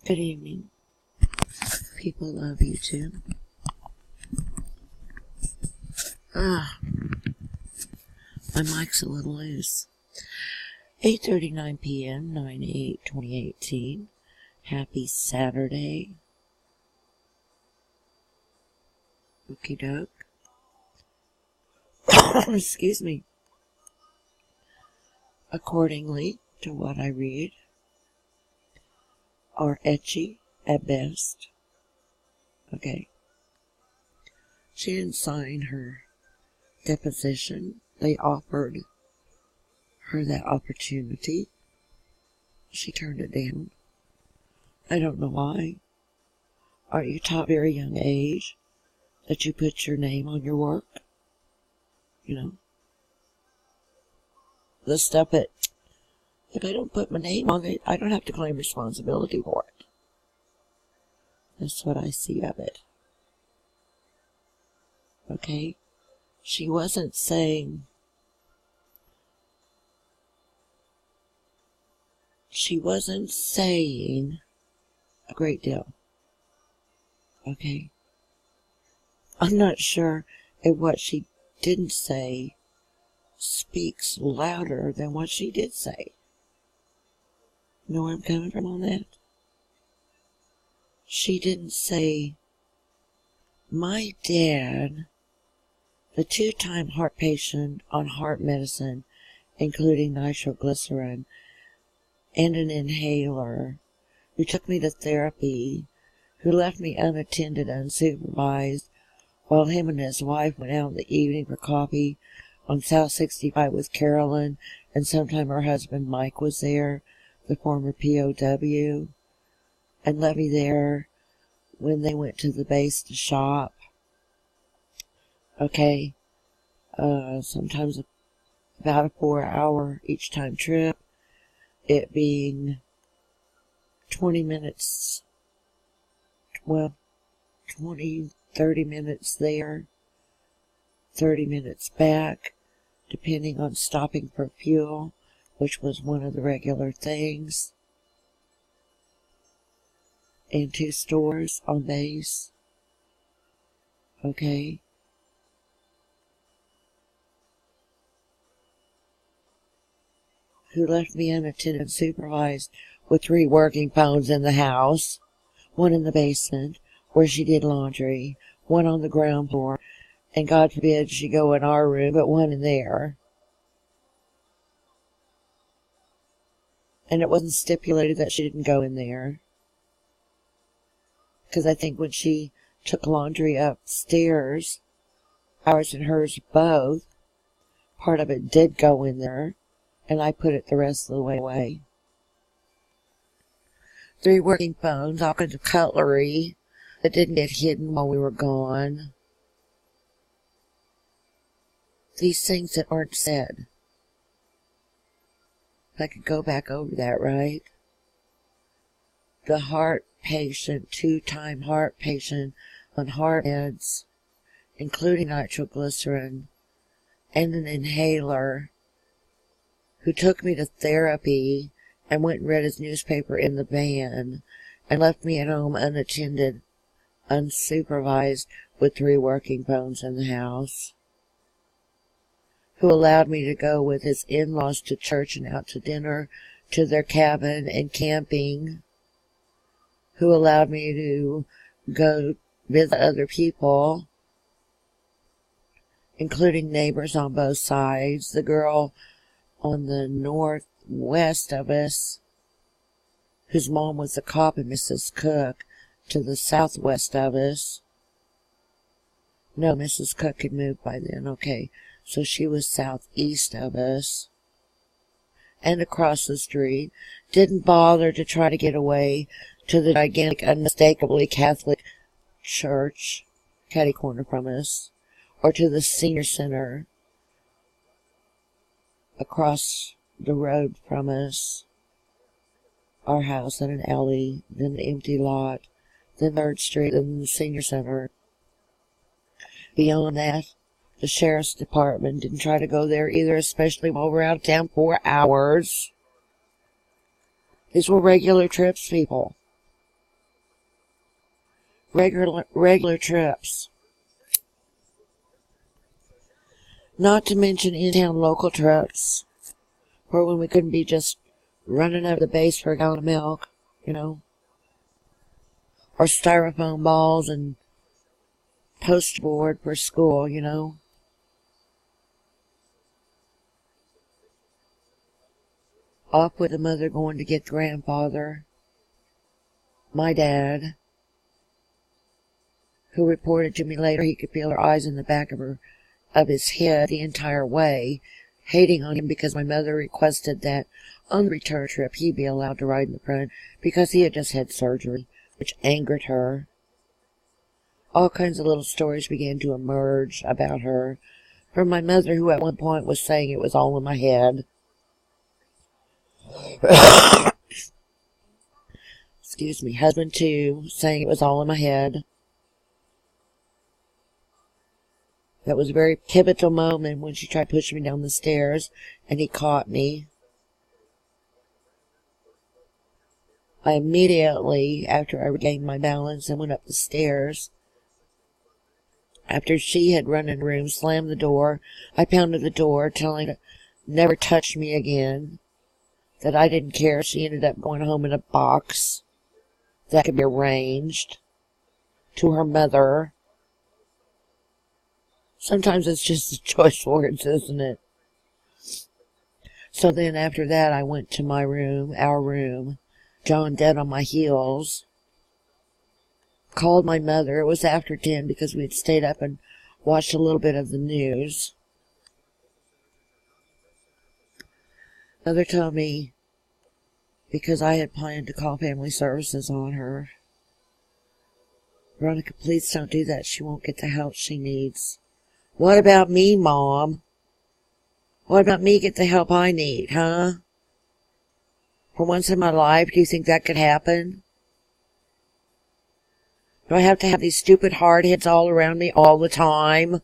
Good evening. People love YouTube. My mic's a little loose. 8:39 p.m., 9/8/2018. Happy Saturday. Okie doke. Excuse me. Accordingly to what I read, are etchy at best. Okay. She didn't sign her deposition. They offered her that opportunity. She turned it down. I don't know why. Aren't you taught very young age that you put your name on your work? You know? The stuff that, if I don't put my name on it, I don't have to claim responsibility for it. That's what I see of it. Okay? She wasn't saying a great deal. Okay? I'm not sure if what she didn't say speaks louder than what she did say. You know where I'm coming from on that? She didn't say, my dad, the 2-time heart patient on heart medicine, including nitroglycerin, and an inhaler, who took me to therapy, who left me unattended, unsupervised, while him and his wife went out in the evening for coffee on South 65 with Carolyn, and sometime her husband Mike was there, the former POW, and left me there when they went to the base to shop. Okay, sometimes about a 4-hour each time trip, it being 20 minutes, 30 minutes there, 30 minutes back, depending on stopping for fuel, which was one of the regular things, and 2 stores on base. Okay. Who left me unattended and supervised with 3 working phones in the house, 1 in the basement where she did laundry, 1 on the ground floor, and God forbid she go in our room, but 1 in there. And it wasn't stipulated that she didn't go in there. Because I think when she took laundry upstairs, ours and hers both, part of it did go in there, and I put it the rest of the way away. 3 working phones, all kinds of cutlery that didn't get hidden while we were gone. These things that aren't said. If I could go back over that, right? The heart patient, 2-time heart patient on heart meds, including nitroglycerin, and an inhaler, who took me to therapy and went and read his newspaper in the van and left me at home unattended, unsupervised, with 3 working phones in the house, who allowed me to go with his in-laws to church and out to dinner, to their cabin and camping, who allowed me to go visit other people, including neighbors on both sides, the girl on the northwest of us, whose mom was a cop and Mrs. Cook, to the southwest of us. No, Mrs. Cook had moved by then, okay, so she was southeast of us. And across the street, didn't bother to try to get away to the gigantic, unmistakably Catholic church, catty corner from us, or to the senior center across the road from us, our house in an alley, then an empty lot, then 3rd Street, then the senior center. Beyond that, the sheriff's department didn't try to go there either, especially while we're out of town 4 hours. These were regular trips, people. regular trips. Not to mention in-town local trips, or when we couldn't be just running over the base for a gallon of milk, you know, or styrofoam balls and poster board for school, you know. Off with the mother going to get grandfather, my dad, who reported to me later he could feel her eyes in the back of his head the entire way, hating on him because my mother requested that on the return trip he be allowed to ride in the front because he had just had surgery, which angered her. All kinds of little stories began to emerge about her from my mother, who at one point was saying it was all in my head. Excuse me. Husband too, saying it was all in my head. That was a very pivotal moment when she tried to push me down the stairs, and he caught me. I immediately, after I regained my balance and went up the stairs, after she had run in the room, slammed the door, I pounded the door, telling her to never touch me again, that I didn't care. She ended up going home in a box that could be arranged to her mother. Sometimes it's just the choice words, isn't it? So then after that, I went to my room, our room, John dead on my heels. Called my mother. It was after 10 because we had stayed up and watched a little bit of the news. Mother told me, because I had planned to call family services on her, Veronica, please don't do that. She won't get the help she needs. What about me, Mom? What about me get the help I need, huh? For once in my life, do you think that could happen? Do I have to have these stupid hardheads all around me all the time?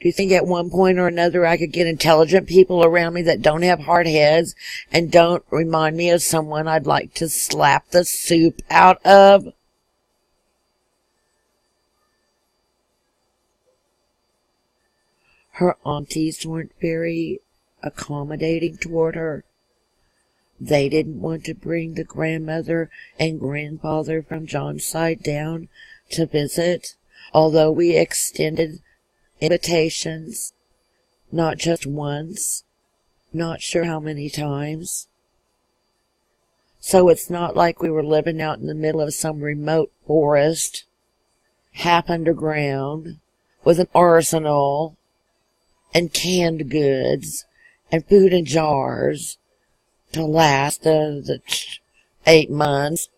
Do you think at one point or another I could get intelligent people around me that don't have hard heads and don't remind me of someone I'd like to slap the soup out of? Her aunties weren't very accommodating toward her. They didn't want to bring the grandmother and grandfather from John's side down to visit, although we extended invitations, not just once, not sure how many times. So it's not like we were living out in the middle of some remote forest, half underground, with an arsenal and canned goods and food in jars to last the 8 months.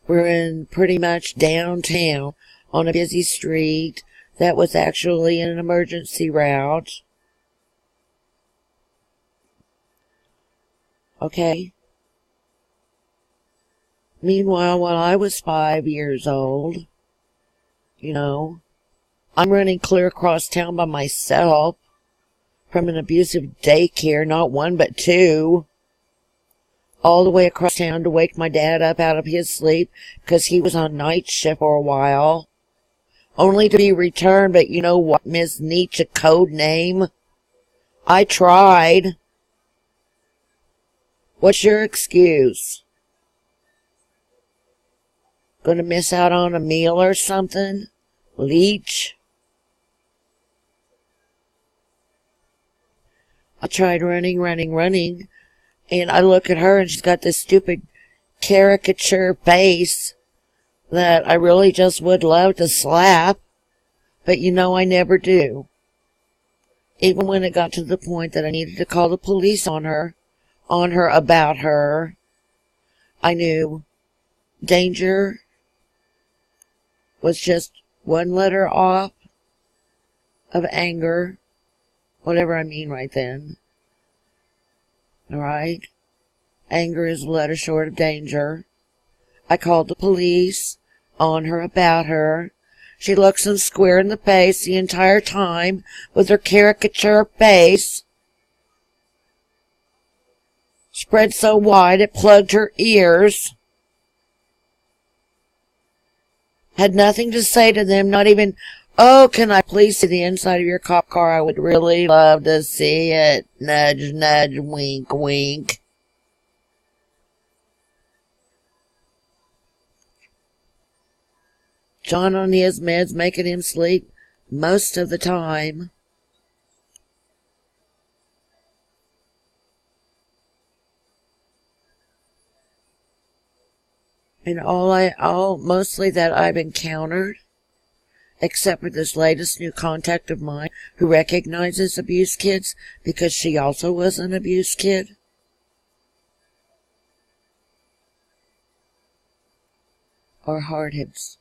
We're in pretty much downtown on a busy street that was actually an emergency route. Okay. Meanwhile, while I was 5 years old, you know, I'm running clear across town by myself from an abusive daycare, not one but two, all the way across town to wake my dad up out of his sleep because he was on night shift for a while, only to be returned. But you know what, Miss Nicha Codename? I tried. What's your excuse? Gonna miss out on a meal or something? Leech? I tried running, and I look at her and she's got this stupid caricature face that I really just would love to slap, but you know I never do. Even when it got to the point that I needed to call the police on her, about her, I knew danger was just one letter off of anger, whatever I mean right then. Alright? Anger is a letter short of danger. I called the police on her, about her. She looks them square in the face the entire time with her caricature face. spread so wide it plugged her ears. Had nothing to say to them, not even, "Oh, can I please see the inside of your cop car? I would really love to see it. Nudge, nudge, wink, wink." John on his meds making him sleep most of the time. And mostly that I've encountered, except for this latest new contact of mine who recognizes abused kids because she also was an abused kid, are hardheads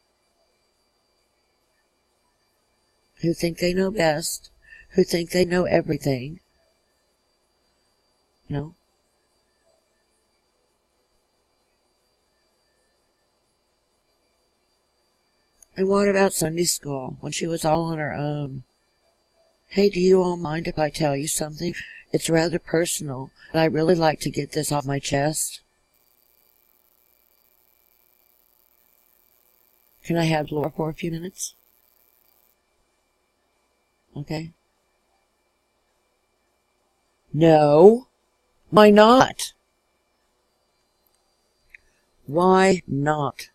who think they know best, who think they know everything. No. And what about Sunday school, when she was all on her own? Hey, do you all mind if I tell you something? It's rather personal, but I really like to get this off my chest. Can I have Laura for a few minutes? Okay. No. Why not? Why not?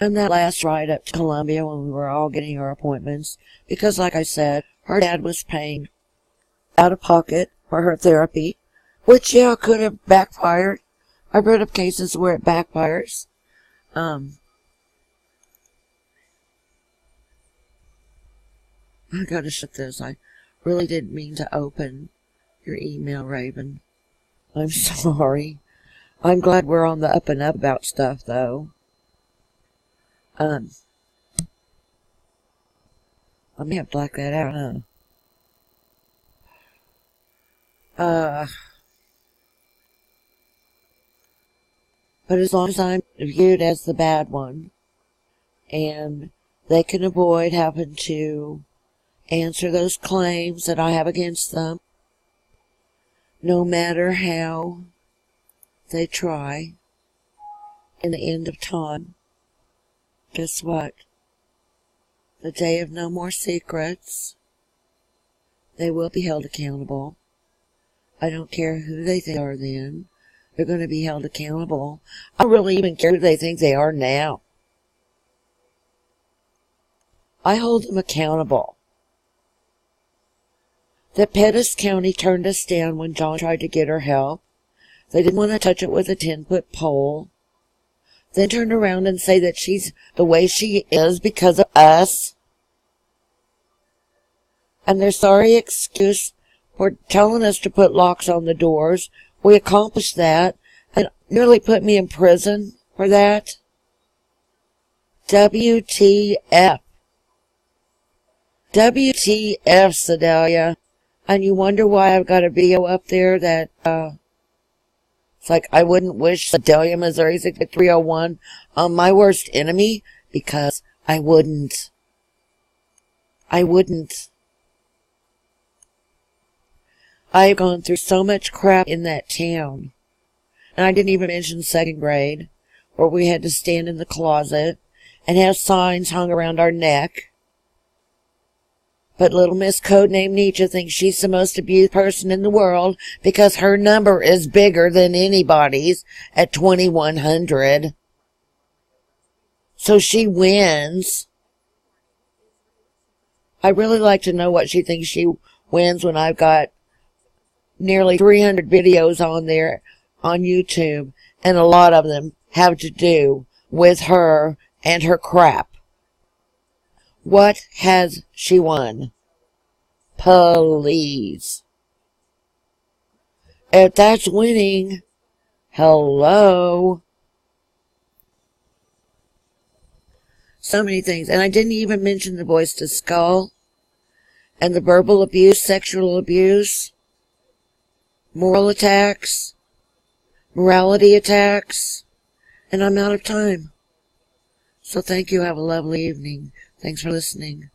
And that last ride up to Columbia when we were all getting our appointments, because like I said, her dad was paying out of pocket for her therapy, which, yeah, could have backfired. I've read of cases where it backfires. I gotta shut this. I really didn't mean to open your email, Raven. I'm sorry. I'm glad we're on the up and up about stuff, though. I may have to black that out, huh? But as long as I'm viewed as the bad one, and they can avoid having to answer those claims that I have against them, no matter how they try, in the end of time, guess what? The day of no more secrets, they will be held accountable. I don't care who they think they are then. They're going to be held accountable. I don't really even care who they think they are now. I hold them accountable. That Pettis County turned us down when John tried to get her help. They didn't want to touch it with a 10-foot pole. Then turned around and say that she's the way she is because of us. And their sorry excuse for telling us to put locks on the doors. We accomplished that and nearly put me in prison for that. WTF. WTF, Sedalia. And you wonder why I've got a video up there that, it's like, I wouldn't wish Sedalia, Missouri 6301 on my worst enemy, because I wouldn't. I wouldn't. I've gone through so much crap in that town. And I didn't even mention second grade, where we had to stand in the closet and have signs hung around our neck. But little Mz Codenamed Nicha thinks she's the most abused person in the world because her number is bigger than anybody's at 2,100. So she wins. I really like to know what she thinks she wins when I've got nearly 300 videos on there on YouTube, and a lot of them have to do with her and her crap. What has she won? Please. If that's winning, hello. So many things. And I didn't even mention the voice to skull, and the verbal abuse, sexual abuse, moral attacks, morality attacks, and I'm out of time. So thank you. Have a lovely evening. Thanks for listening.